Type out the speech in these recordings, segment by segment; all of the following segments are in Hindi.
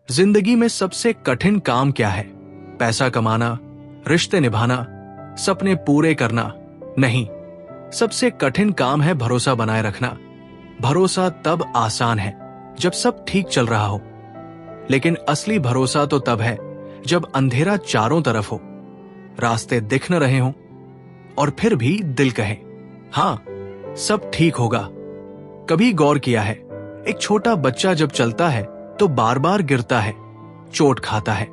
जिंदगी में सबसे कठिन काम क्या है? पैसा कमाना, रिश्ते निभाना, सपने पूरे करना? नहीं, सबसे कठिन काम है भरोसा बनाए रखना। भरोसा तब आसान है जब सब ठीक चल रहा हो, लेकिन असली भरोसा तो तब है जब अंधेरा चारों तरफ हो, रास्ते दिख न रहे हों और फिर भी दिल कहे हाँ सब ठीक होगा। कभी गौर किया है, एक छोटा बच्चा जब चलता है तो बार बार गिरता है, चोट खाता है,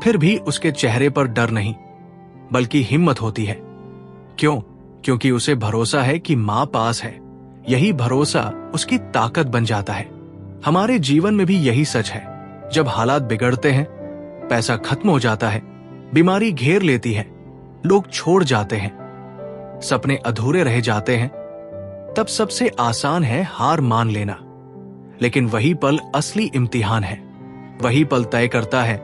फिर भी उसके चेहरे पर डर नहीं बल्कि हिम्मत होती है। क्यों? क्योंकि उसे भरोसा है कि मां पास है। यही भरोसा उसकी ताकत बन जाता है। हमारे जीवन में भी यही सच है। जब हालात बिगड़ते हैं, पैसा खत्म हो जाता है, बीमारी घेर लेती है, लोग छोड़ जाते हैं, सपने अधूरे रह जाते हैं, तब सबसे आसान है हार मान लेना। लेकिन वही पल असली इम्तिहान है। वही पल तय करता है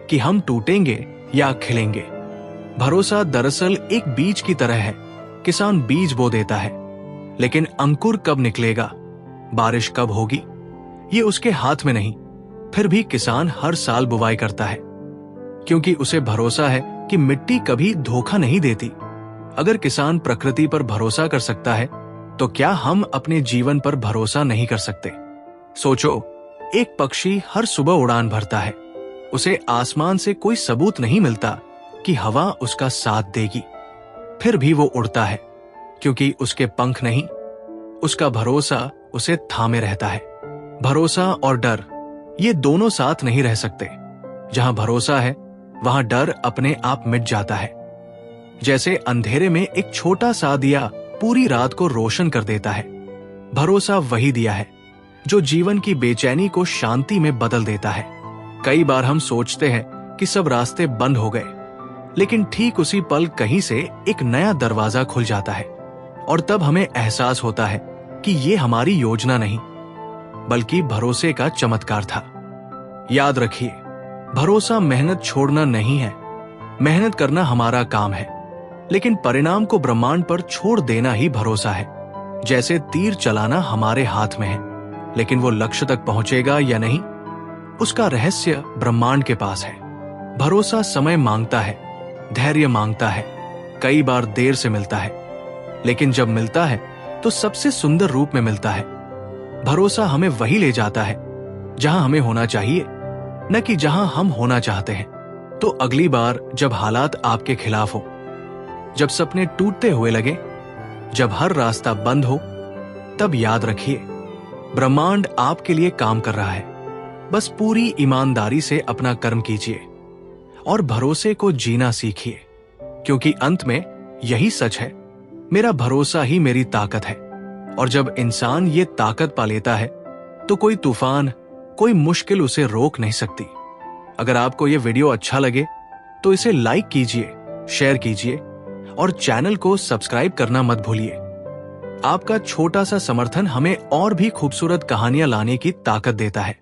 कि हम टूटेंगे या खिलेंगे। भरोसा दरअसल एक बीज की तरह है। किसान बीज बो देता है, लेकिन अंकुर कब निकलेगा, बारिश कब होगी, ये उसके हाथ में नहीं। फिर भी किसान हर साल बुवाई करता है, क्योंकि उसे भरोसा है कि मिट्टी कभी धोखा नहीं देती। अगर किसान प्रकृति पर भरोसा कर सकता है, तो क्या हम अपने जीवन पर भरोसा नहीं कर सकते? सोचो, एक पक्षी हर सुबह उड़ान भरता है। उसे आसमान से कोई सबूत नहीं मिलता कि हवा उसका साथ देगी, फिर भी वो उड़ता है, क्योंकि उसके पंख नहीं, उसका भरोसा उसे थामे रहता है। भरोसा और डर, ये दोनों साथ नहीं रह सकते। जहां भरोसा है, वहां डर अपने आप मिट जाता है। जैसे अंधेरे में एक छोटा सा दिया पूरी रात को रोशन कर देता है। भरोसा वही दिया है जो जीवन की बेचैनी को शांति में बदल देता है। कई बार हम सोचते हैं कि सब रास्ते बंद हो गए, लेकिन ठीक उसी पल कहीं से एक नया दरवाजा खुल जाता है, और तब हमें एहसास होता है कि ये हमारी योजना नहीं, बल्कि भरोसे का चमत्कार था। याद रखिए, भरोसा मेहनत छोड़ना नहीं है। मेहनत करना हमारा काम है, लेकिन परिणाम को ब्रह्मांड पर छोड़ देना ही भरोसा है। जैसे तीर चलाना हमारे हाथ में है, लेकिन वो लक्ष्य तक पहुंचेगा या नहीं, उसका रहस्य ब्रह्मांड के पास है। भरोसा समय मांगता है, धैर्य मांगता है, कई बार देर से मिलता है, लेकिन जब मिलता है तो सबसे सुंदर रूप में मिलता है। भरोसा हमें वही ले जाता है जहां हमें होना चाहिए, न कि जहां हम होना चाहते हैं। तो अगली बार जब हालात आपके खिलाफ हो, जब सपने टूटते हुए लगे, जब हर रास्ता बंद हो, तब याद रखिए, ब्रह्मांड आपके लिए काम कर रहा है। बस पूरी ईमानदारी से अपना कर्म कीजिए और भरोसे को जीना सीखिए, क्योंकि अंत में यही सच है, मेरा भरोसा ही मेरी ताकत है। और जब इंसान ये ताकत पा लेता है, तो कोई तूफान, कोई मुश्किल उसे रोक नहीं सकती। अगर आपको ये वीडियो अच्छा लगे तो इसे लाइक कीजिए, शेयर कीजिए और चैनल को सब्सक्राइब करना मत भूलिए। आपका छोटा सा समर्थन हमें और भी खूबसूरत कहानियां लाने की ताकत देता है।